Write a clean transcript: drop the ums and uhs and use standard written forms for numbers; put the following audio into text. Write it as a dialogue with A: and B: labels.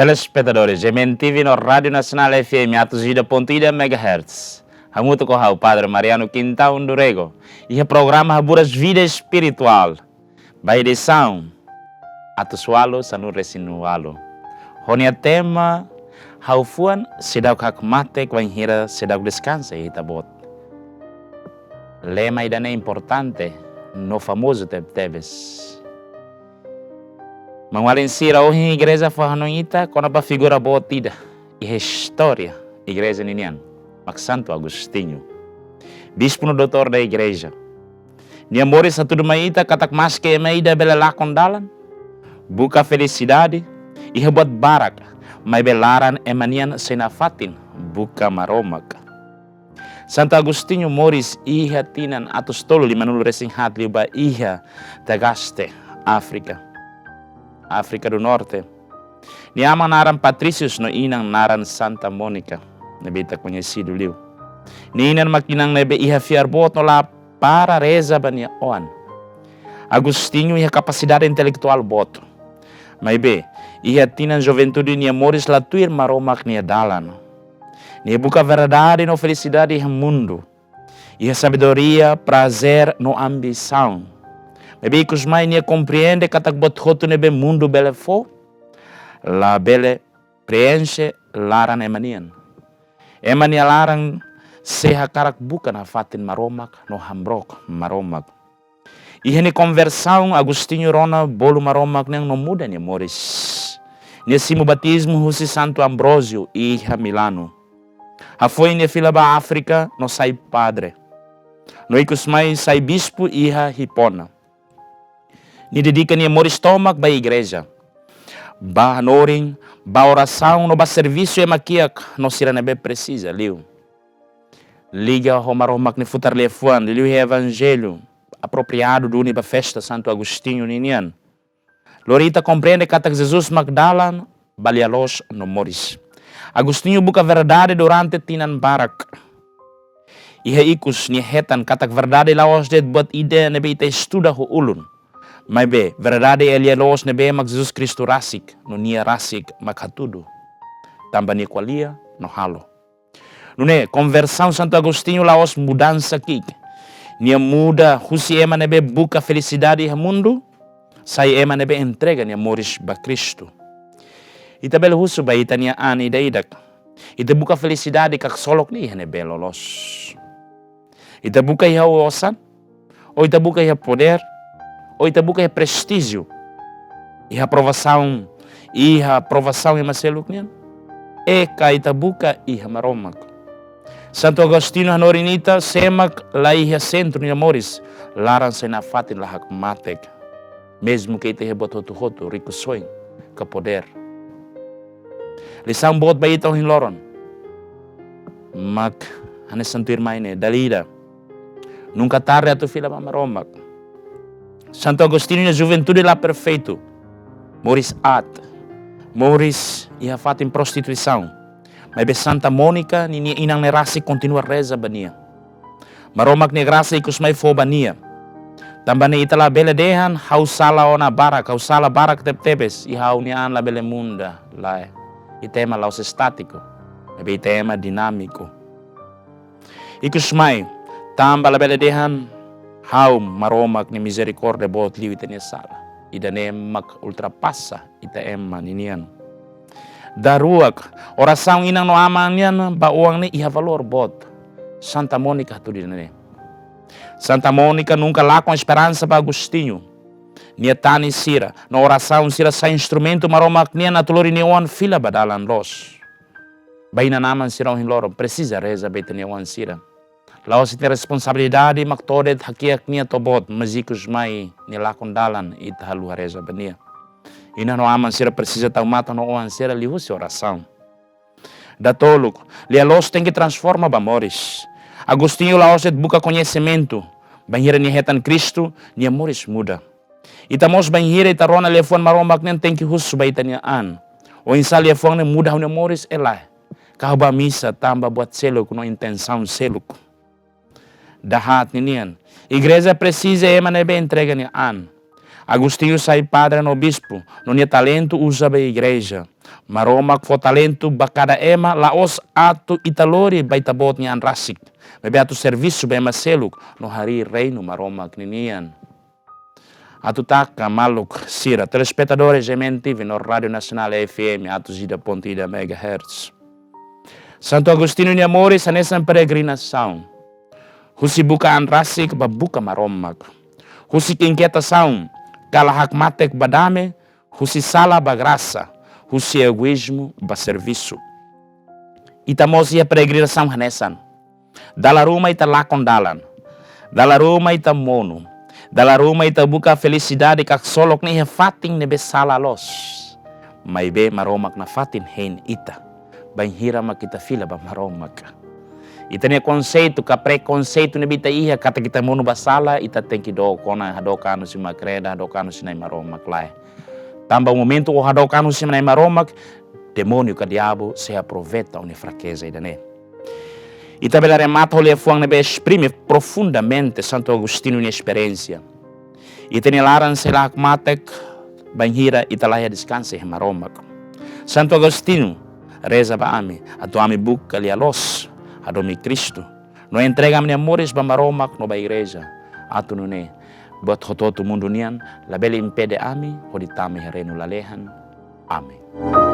A: Telespectadores, MNTV no Rádio Nacional FM atuzido.ida MHz. Hamuto ko o Padre Mariano Quintão Durego. E o programa Haburas Vida Espiritual. By edição, atusualo sanu resinualo. Honia tema, haufuan sedau kak mate kwanhira sedau descansa e tabot. Lema idane importante, no famoso teves. Mangualin sira ohi igreja fahanonita kona ba figura boa tida. E história igreja ninian. Mac Santo Agostinho. Bispo no doutor da igreja. Nia mori satu maita katak maske maida bela lakondalan. Buka felicidade e rebot barak. Mai belaran emanian senafatin buka maromak. Santo Agostinho moris iha tinan atus tolo lima nulu resing hatli ba iha tagaste África do Norte. Ni ama naran Patricius no inang naran Santa Mônica. Nabita conhecido liu. Ni inan makinang nebe iha fiarbot no lá para reza bania oan. Agostinho iha capacidade intelectual boto. Mas be, iha tinan juventude ni amores la tuir maromak ni dalan. Ni buka verdade no felicidade iha mundo. Iha sabedoria, prazer no ambição. Maybe kusmai nia compreende katak bot hotu nebe mundo bele fo. La bele preenche laran emanian. Emania laran seha karak bukan afatin maromak no hambrok maromak. Ihe ni conversão Agostinho Rona bolo maromak neng no muda ni moris. Nesimo batismo husi Santo Ambrósio iha Milano. A foi ni fila ba África no sai padre. No ikusmai sai bispo iha Hipona. Ni dedica ni amor estômago ba igreja. Ba noring, ba oração, no ba serviço e maquiac, no sira nebe precisa, liu. Liga ho maromak ni futar lefuan, liu he evangelho, apropriado do uni ba festa Santo Agostinho ninian. Lorita compreende katak Jesus Magdalan, balialos no moris. Agostinho buka verdade durante tinan barak. Iha ikus ni hetan katak verdade laos det buat ide nebe ita estuda ho ulun. Mas be, verdade ele los nebe mag Jesus Cristo rasik, no nia rasik makatudo. Tamba ni qualia no halo. Nune, conversão Santo Agostinho laos mudança kik. Nia muda, husi ema nebe buka felicidade ha mundo, sai ema nebe entrega nia moris ba Cristo. Ita bel husu ba ita nia ani daidak. Ita buka felicidade kak solok ni nebe lolos. Ita buka iha osan, ou ita buka iha poder, ou ita buka prestígio e a aprovação em Marcelo Cunha e ka ita buka e maromak Santo Agostinho hanorinita semak lá iha centro ni amores laran se na fatin lahak matek mesmo que ita hebot hotu rico sonho ka poder lição bot ba ita hin loron mak hanes santuir maine dalida nunca tarde atu fila maromak Santo Agostinho na juventude lá perfeito. Moris ia fato em prostituição. Mas be Santa Mônica ni inang nerasi continua reza bania. Maromak ni graça ikus mai fo bania. Tambane itala bele dehan hau sala ona barak, hau sala barak tepes i hau ni an la bele munda lá. Itema laus estático. Be itema dinâmico. Ikus mai tamba la bele dehan hau maromak ni misericórdia bot liu ita sala. Ida ne mak ultrapassa ita emma ninian. Daruak oração inang no amanyan ba uang ni iha valor bot. Santa Mônica tu di ne. Santa Mônica nunca lá com esperança ba Agostinho. Nia tani sira. Na oração sira sa instrumento maromak nia natulori ni uan fila badalan los. Baina naman sira hin loro. Precisa reza beta ni uan sira. Laos iti responsabilidade maktodet hakiak niya tobot mazikos mai nilakon dalan ita haluhareza bania. Ina no aman sira precisa tau mata no oan sira lihu si oração. Datoluk, lia los tem que transforma ba moris. Agostinho laos et buka conhecimento. Banhira ni hetan Cristo, ni moris muda. Ita mos banhira ita rona lefuan maromak nen tem que husu ba ita niya an. O insal lefuan ne muda ni moris elai. Kahaba misa tamba buat seluk no intenção seluk. Dahat ninian. Igreja precisa ema nebe entrega ni an. Agostinho sai padre no bispo, não é talento usa a igreja. Maromak fo talento bacada ema laos atu italori baitabot ni anrasik. Bebe atu serviço bem maseluk no hari reino maromak ninian. Atu taka maluk sira telespectadores GMTV no Rádio Nacional FM atu zida pontida megahertz. Santo Agostinho ni amores nessa peregrinação. Husi buka anrasik babuka maromak. Husi inquietação kalahak matek badame, husi sala bagraça, husi egoísmo ba serviço. Itamos ia peregrinação hanesan. Dalaruma ita lakondalan. Dalaruma ita mono. Dalaruma ita buka felicidade kak solok ni hefating nebe sala los. Maibe maromak na fatin hein ita. Banhira makita fila ba maromak. Ita ni konseito ka preconceito ni bita iha kata kita mono basala ita tem que do kona hadokano si makreda hadokano si nai maromak lai. Tamba momento o hadokano si nai maromak demônio ka diabo se aproveita une fraqueza idane. Ita bela remata o lefuang nebe exprime profundamente Santo Agostinho ni experiência. Ita ni laran se lak matek banhira ita laia descanse he maromak. Santo Agostinho reza ba ami atu ami buka lia los adomi Cristo. No entrega minha amores ba maromak no ba igreja. Atu nune buat hototu mundo nian labeli impede ami hoditami herenu lalehan. Amin.